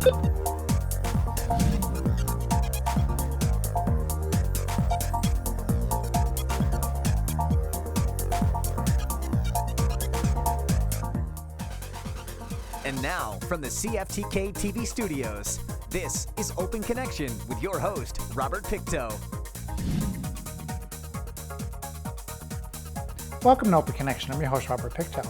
And now, from the CFTK-TV studios, this is Open Connection with your host, Robert Pictou. Welcome to Open Connection. I'm your host, Robert Pictou.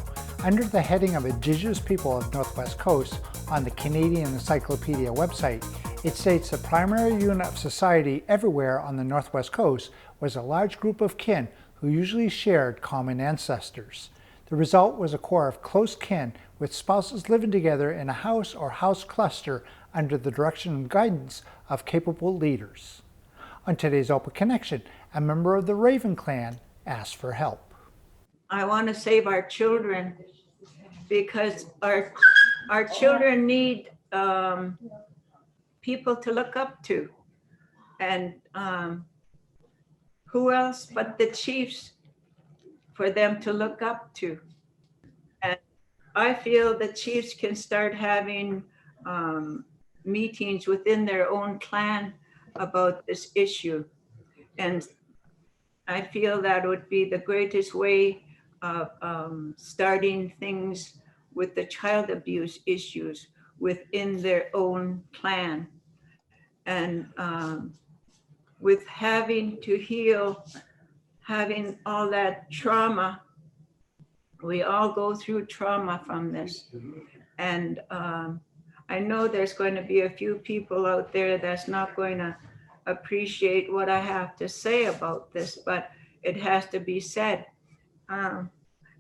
Under the heading of Indigenous People of Northwest Coast on the Canadian Encyclopedia website, it states the primary unit of society everywhere on the Northwest Coast was a large group of kin who usually shared common ancestors. The result was a core of close kin with spouses living together in a house or house cluster under the direction and guidance of capable leaders. On today's Open Connection, a member of the Raven clan asked for help. I want to save our children because our children need people to look up to. And who else but the chiefs for them to look up to? And I feel the chiefs can start having meetings within their own clan about this issue. And I feel that would be the greatest way of starting things with the child abuse issues within their own clan. And with having to heal, having all that trauma, we all go through trauma from this. And I know there's going to be a few people out there that's not going to appreciate what I have to say about this, but it has to be said.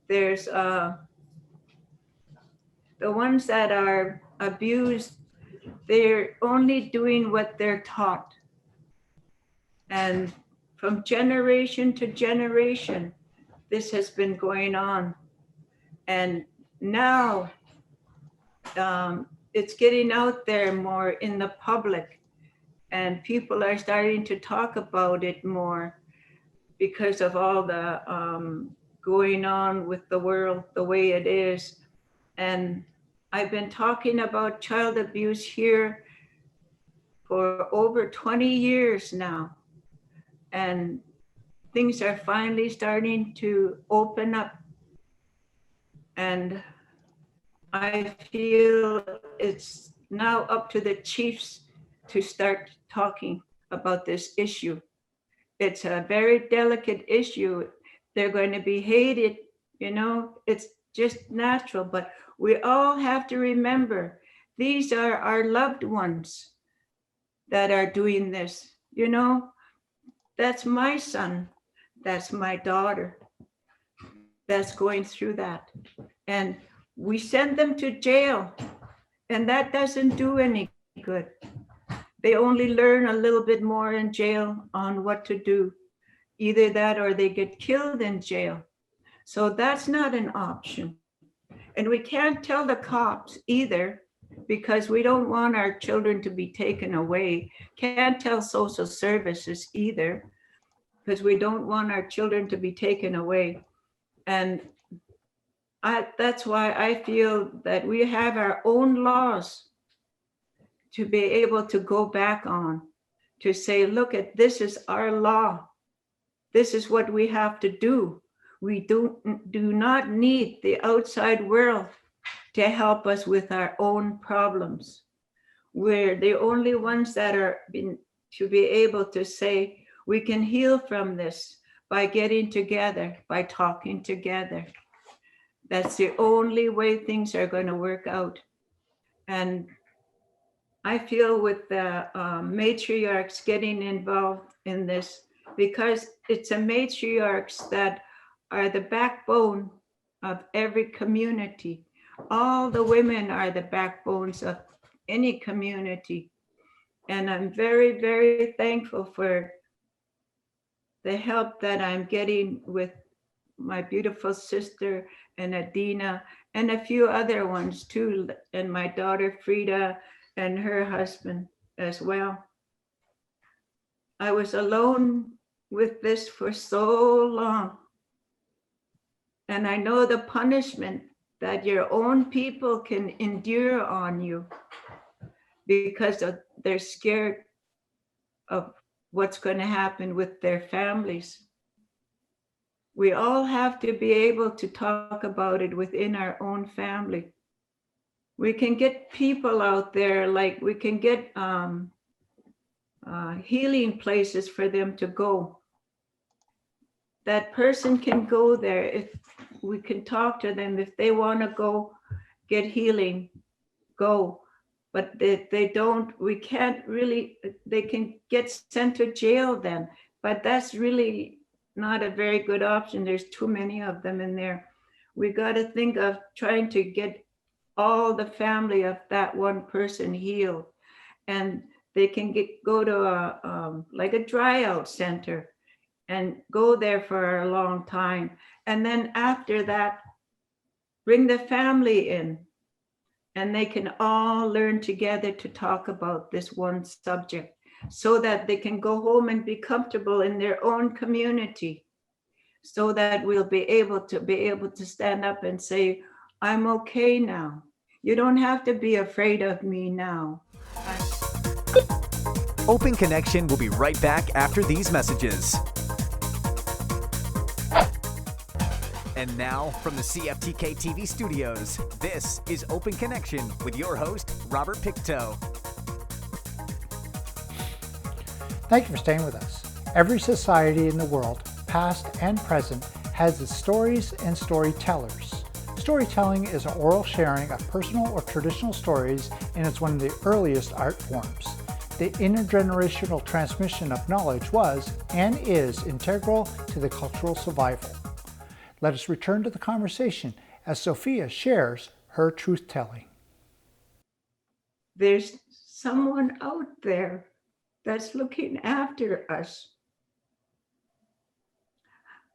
There's the ones that are abused, they're only doing what they're taught. And from generation to generation, this has been going on. And now it's getting out there more in the public, and people are starting to talk about it more because of all the going on with the world the way it is. And I've been talking about child abuse here for over 20 years now. And things are finally starting to open up. And I feel it's now up to the chiefs to start talking about this issue. It's a very delicate issue. They're going to be hated, you know, it's just natural, but we all have to remember these are our loved ones that are doing this. You know, that's my son, that's my daughter that's going through that. And we send them to jail, and that doesn't do any good. They only learn a little bit more in jail on what to do. Either that or they get killed in jail. So that's not an option. And we can't tell the cops either, because we don't want our children to be taken away. Can't tell social services either, because we don't want our children to be taken away. And that's why I feel that we have our own laws to be able to go back on, to say, look, this is our law. This is what we have to do. We do not need the outside world to help us with our own problems. We're the only ones that are to be able to say, we can heal from this by getting together, by talking together. That's the only way things are going to work out. And I feel with the matriarchs getting involved in this, because it's a matriarchs that are the backbone of every community. All the women are the backbones of any community. And I'm very, very thankful for the help that I'm getting with my beautiful sister and Adina and a few other ones too, and my daughter Frida and her husband as well. I was alone with this for so long. And I know the punishment that your own people can endure on you. because they're scared of what's going to happen with their families. We all have to be able to talk about it within our own family. We can get people out there, like we can get healing places for them to go. That person can go there if we can talk to them. If they want to go get healing, go. But they don't, we can't really, they can get sent to jail then. But that's really not a very good option. There's too many of them in there. We got to think of trying to get all the family of that one person healed. And they can go to like a dry out center and go there for a long time. And then after that, bring the family in, and they can all learn together to talk about this one subject so that they can go home and be comfortable in their own community, so that we'll be able to stand up and say, I'm okay now. You don't have to be afraid of me now. Open Connection will be right back after these messages. And now, from the CFTK-TV studios, this is Open Connection with your host, Robert Pictou. Thank you for staying with us. Every society in the world, past and present, has its stories and storytellers. Storytelling is an oral sharing of personal or traditional stories, and it's one of the earliest art forms. The intergenerational transmission of knowledge was and is integral to the cultural survival. Let us return to the conversation as Sophia shares her truth-telling. There's someone out there that's looking after us.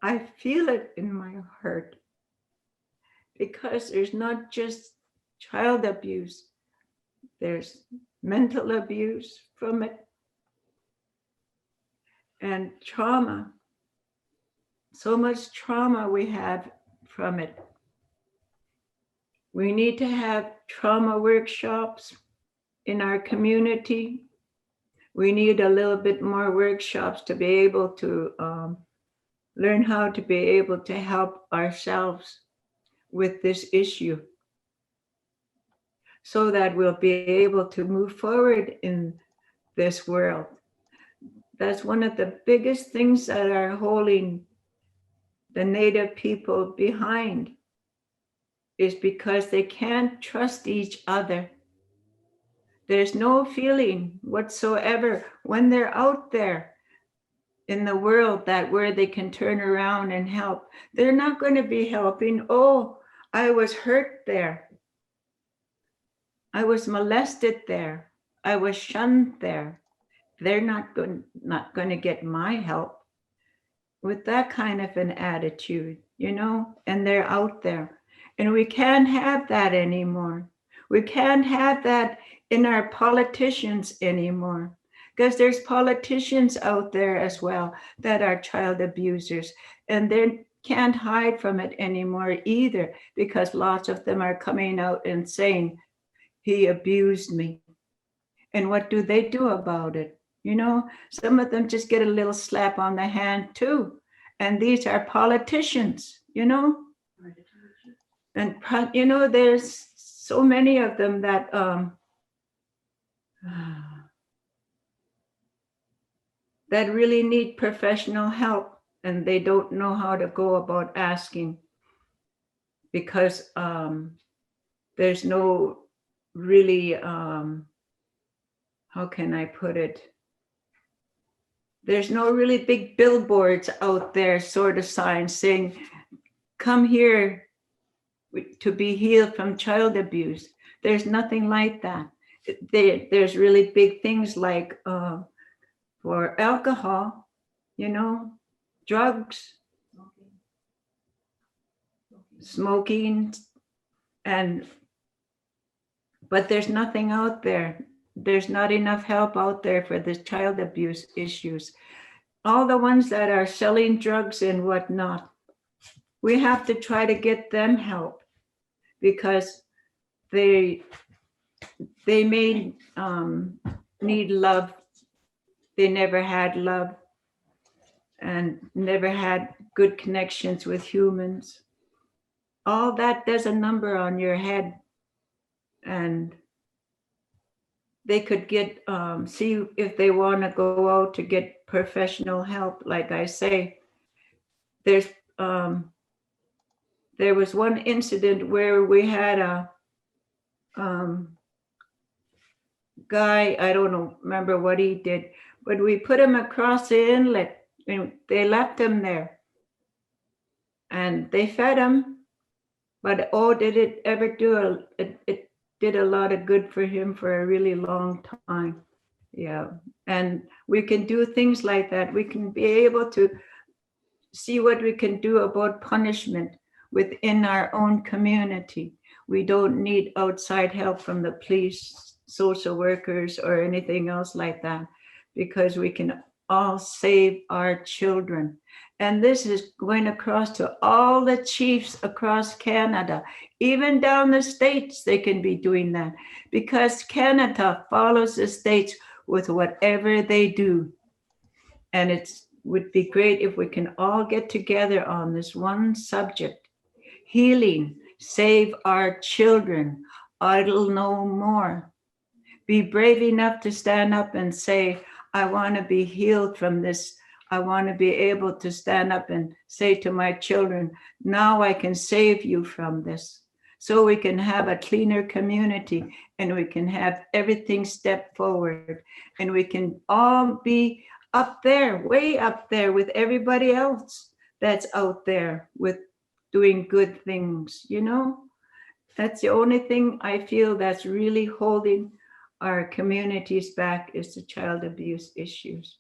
I feel it in my heart, because there's not just child abuse, there's mental abuse from it and trauma. So much trauma we have from it. We need to have trauma workshops in our community. We need a little bit more workshops to be able to learn how to be able to help ourselves with this issue, so that we'll be able to move forward in this world. That's one of the biggest things that are holding the Native people behind, is because they can't trust each other. There's no feeling whatsoever when they're out there in the world that where they can turn around and help. They're not going to be helping. Oh, I was hurt there. I was molested there. I was shunned there. They're not going to get my help with that kind of an attitude, and they're out there. And we can't have that anymore. We can't have that in our politicians anymore, because there's politicians out there as well that are child abusers, and they can't hide from it anymore either, because lots of them are coming out and saying, he abused me. And what do they do about it? Some of them just get a little slap on the hand too. And these are politicians, And, there's so many of them that that really need professional help, and they don't know how to go about asking, because there's no really, how can I put it? There's no really big billboards out there, sort of signs saying, come here to be healed from child abuse. There's nothing like that. There's really big things like for alcohol, drugs, smoking, but there's nothing out there. There's not enough help out there for the child abuse issues. All the ones that are selling drugs and whatnot, we have to try to get them help, because they they may need love. They never had love and never had good connections with humans. All that does a number on your head, and they could get see if they want to go out to get professional help. Like I say, there's there was one incident where we had a guy, I don't know, remember what he did, but we put him across the inlet and they left him there and they fed him. But oh, did it ever do it did a lot of good for him for a really long time. Yeah. And we can do things like that. We can be able to see what we can do about punishment within our own community. We don't need outside help from the police, social workers, or anything else like that, because we can all save our children. And this is going across to all the chiefs across Canada, even down the States, they can be doing that, because Canada follows the States with whatever they do. And it would be great if we can all get together on this one subject: healing, save our children, idle no more. Be brave enough to stand up and say, I want to be healed from this. I want to be able to stand up and say to my children, now I can save you from this. So we can have a cleaner community and we can have everything step forward and we can all be up there, way up there with everybody else that's out there with doing good things, you know? That's the only thing I feel that's really holding our communities back, is the child abuse issues.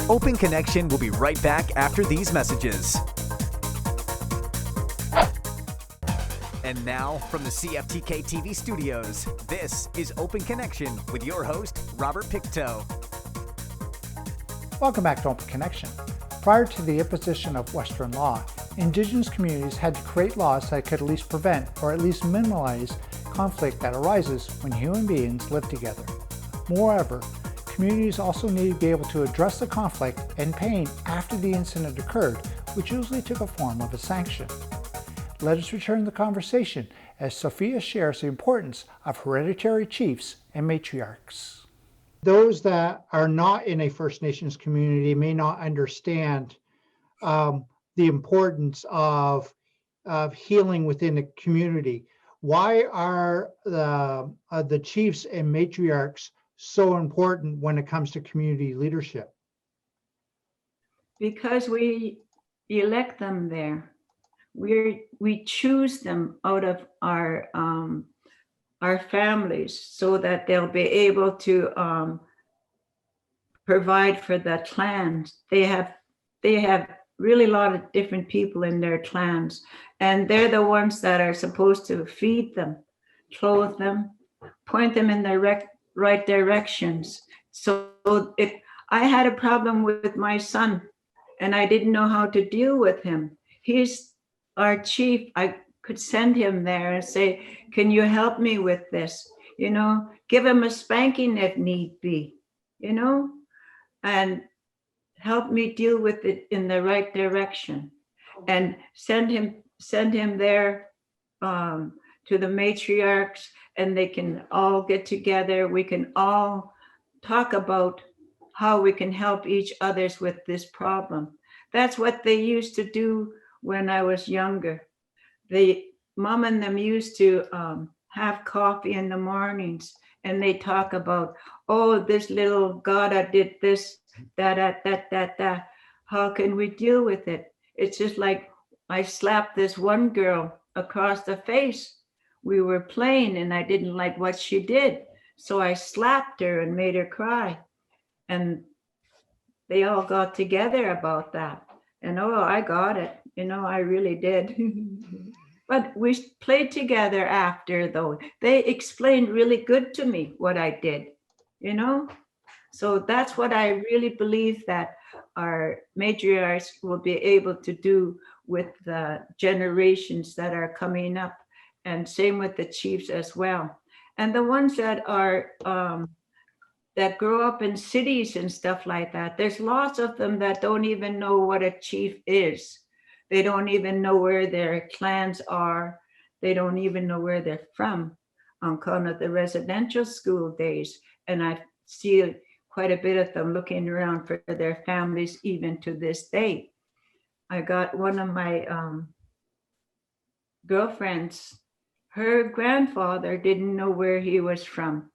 Open Connection will be right back after these messages. And now, from the CFTK-TV studios, this is Open Connection with your host, Robert Pictou. Welcome back to Open Connection. Prior to the imposition of Western law, Indigenous communities had to create laws that could at least prevent or at least minimize conflict that arises when human beings live together. Moreover, communities also need to be able to address the conflict and pain after the incident occurred, which usually took a form of a sanction. Let us return to the conversation as Sophia shares the importance of hereditary chiefs and matriarchs. Those that are not in a First Nations community may not understand the importance of healing within a community. Why are the chiefs and matriarchs so important when it comes to community leadership? Because we elect them there. We choose them out of our families so that they'll be able to provide for the clans. They have really a lot of different people in their clans, and they're the ones that are supposed to feed them, clothe them, point them in the right directions. So if I had a problem with my son and I didn't know how to deal with him, he's our chief. I could send him there and say, can you help me with this? You know, give him a spanking if need be, you know, and help me deal with it in the right direction, and send him there to the matriarchs, and they can all get together. We can all talk about how we can help each others with this problem. That's what they used to do when I was younger. Mom and them used to have coffee in the mornings, and they talk about, oh, this little Gada did this, that. How can we deal with it? It's just like I slapped this one girl across the face. We were playing and I didn't like what she did. So I slapped her and made her cry. And they all got together about that. And oh, I got it. You know, I really did. But we played together after, though. They explained really good to me what I did, you know? So that's what I really believe that our matriarchs will be able to do with the generations that are coming up. and same with the chiefs as well. And the ones that are that grow up in cities and stuff like that, there's lots of them that don't even know what a chief is. They don't even know where their clans are. They don't even know where they're from on account of the residential school days. And I see quite a bit of them looking around for their families even to this day. I got one of my girlfriends, her grandfather didn't know where he was from,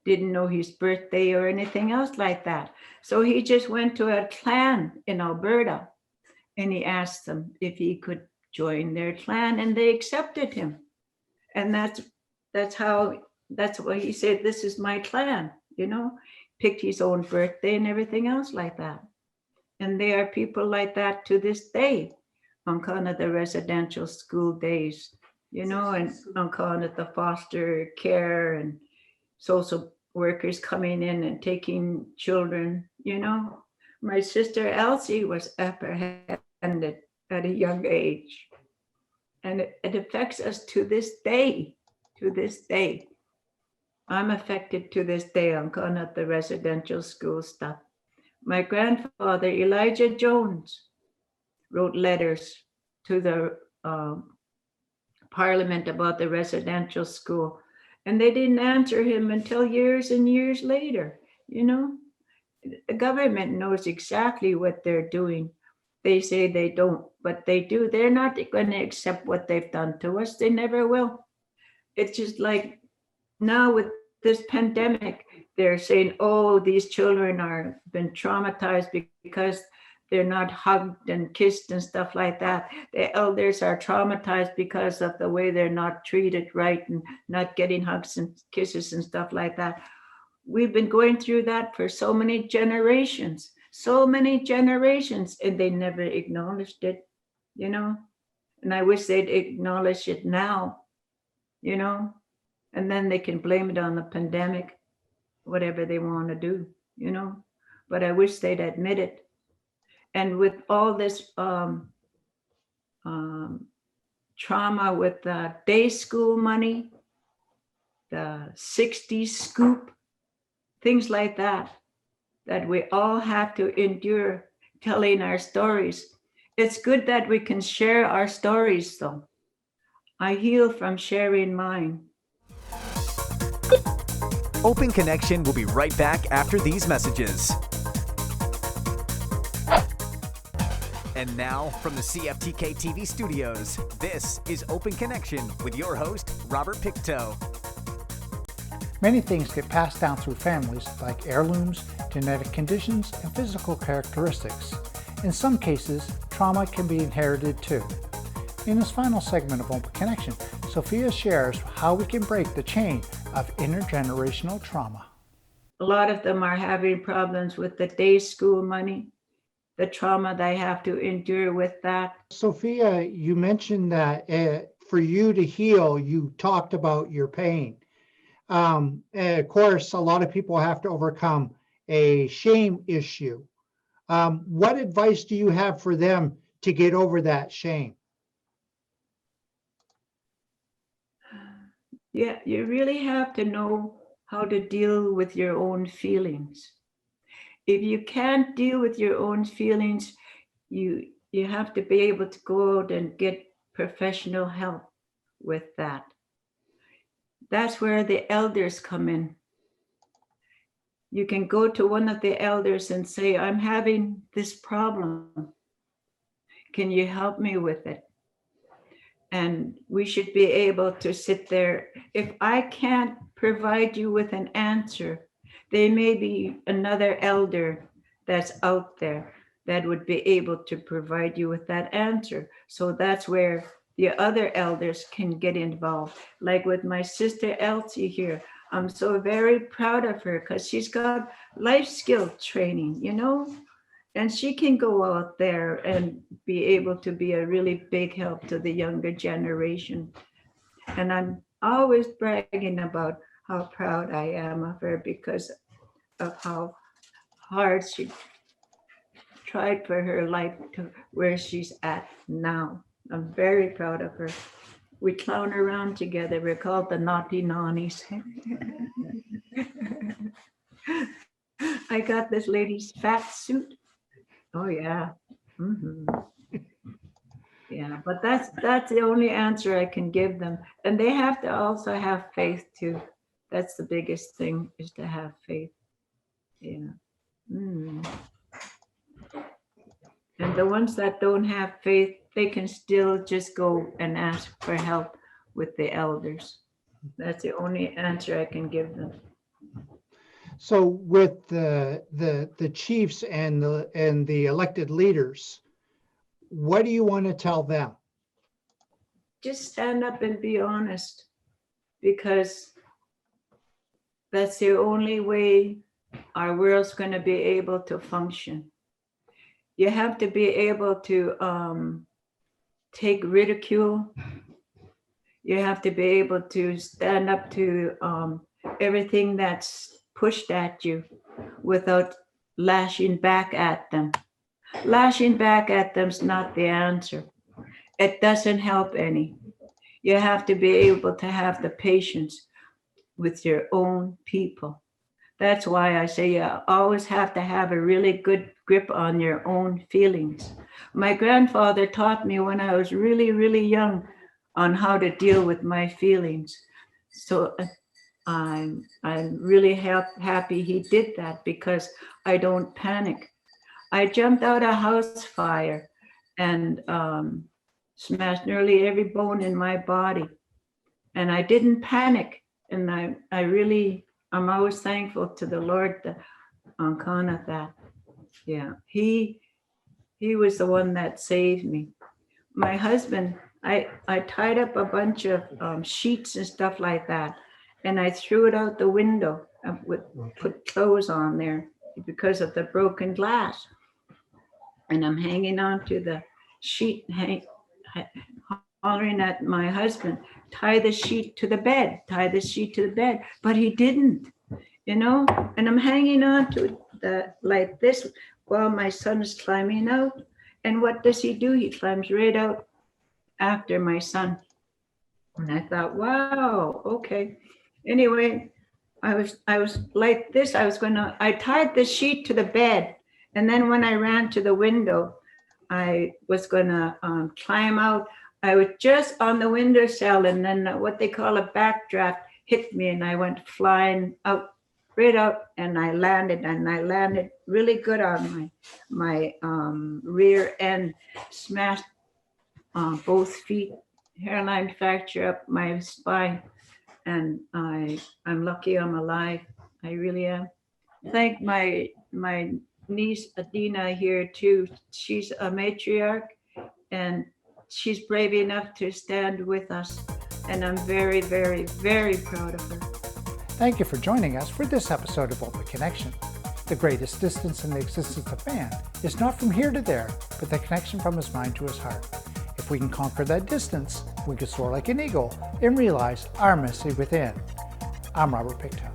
didn't know his birthday or anything else like that. So he just went to a clan in Alberta and he asked them if he could join their clan, and they accepted him. And that's what he said, this is my clan, picked his own birthday and everything else like that. And there are people like that to this day on account of the residential school days, and on account of the foster care and social workers coming in and taking children, My sister Elsie was apprehended at a young age. And it affects us to this day, I'm affected to this day on account of the residential school stuff. My grandfather, Elijah Jones, wrote letters to the Parliament about the residential school, and they didn't answer him until years and years later. The government knows exactly what they're doing. They say they don't, but they do. They're not going to accept what they've done to us. They never will. It's just like now with this pandemic, they're saying, oh, these children are been traumatized because they're not hugged and kissed and stuff like that. The elders are traumatized because of the way they're not treated right and not getting hugs and kisses and stuff like that. We've been going through that for so many generations, and they never acknowledged it, and I wish they'd acknowledge it now, and then they can blame it on the pandemic, whatever they want to do, but I wish they'd admit it. And with all this trauma with the day school money, the 60s scoop, things like that we all have to endure telling our stories. It's good that we can share our stories, though. I heal from sharing mine. Open Connection will be right back after these messages. And now, from the CFTK-TV studios, this is Open Connection with your host, Robert Pictou. Many things get passed down through families, like heirlooms, genetic conditions, and physical characteristics. In some cases, trauma can be inherited too. In this final segment of Open Connection, Sophia shares how we can break the chain of intergenerational trauma. A lot of them are having problems with the day school money, the trauma they have to endure with that. Sophia, you mentioned that for you to heal, you talked about your pain. And of course, a lot of people have to overcome a shame issue. What advice do you have for them to get over that shame? Yeah, you really have to know how to deal with your own feelings. If you can't deal with your own feelings, you have to be able to go out and get professional help with that. That's where the elders come in. You can go to one of the elders and say, I'm having this problem. Can you help me with it? And we should be able to sit there. If I can't provide you with an answer, there may be another elder that's out there that would be able to provide you with that answer. So that's where the other elders can get involved. Like with my sister Elsie here, I'm so very proud of her because she's got life skill training, and she can go out there and be able to be a really big help to the younger generation. And I'm always bragging about how proud I am of her because of how hard she tried for her life to where she's at now. I'm very proud of her. We clown around together. We're called the Naughty Nonnies. I got this lady's fat suit. Oh yeah. Yeah, but that's the only answer I can give them. And they have to also have faith too. That's the biggest thing, is to have faith. Yeah. And the ones that don't have faith, they can still just go and ask for help with the elders. That's the only answer I can give them. So with the chiefs and the elected leaders, what do you want to tell them? Just stand up and be honest, because that's the only way our world's going to be able to function. You have to be able to take ridicule. You have to be able to stand up to everything that's pushed at you without lashing back at them. Lashing back at them's not the answer. It doesn't help any. You have to be able to have the patience with your own people. That's why I say you always have to have a really good grip on your own feelings. My grandfather taught me when I was really, really young on how to deal with my feelings. So I'm really happy he did that, because I don't panic. I jumped out of a house fire and smashed nearly every bone in my body. And I didn't panic. And I'm always thankful to the Lord on account of that. Yeah, he was the one that saved me. My husband, I tied up a bunch of sheets and stuff like that, and I threw it out the window and put clothes on there because of the broken glass. And I'm hanging on to the sheet, hollering at my husband, tie the sheet to the bed, but he didn't, and I'm hanging on to like this while my son is climbing out. And what does he do? He climbs right out after my son. And I thought, wow, okay. Anyway, I was like this. I tied the sheet to the bed. And then when I ran to the window, I was gonna climb out. I was just on the windowsill, and then what they call a backdraft hit me, and I went flying out, right out, and I landed really good on my rear end, smashed both feet, hairline fracture up my spine, and I'm lucky I'm alive. I really am. Thank my niece Adina here too. She's a matriarch, and she's brave enough to stand with us, and I'm very, very, very proud of her. Thank you for joining us for this episode of Open Connection. The greatest distance in the existence of man is not from here to there, but the connection from his mind to his heart. If we can conquer that distance, we can soar like an eagle and realize our mystery within. I'm Robert Pictou.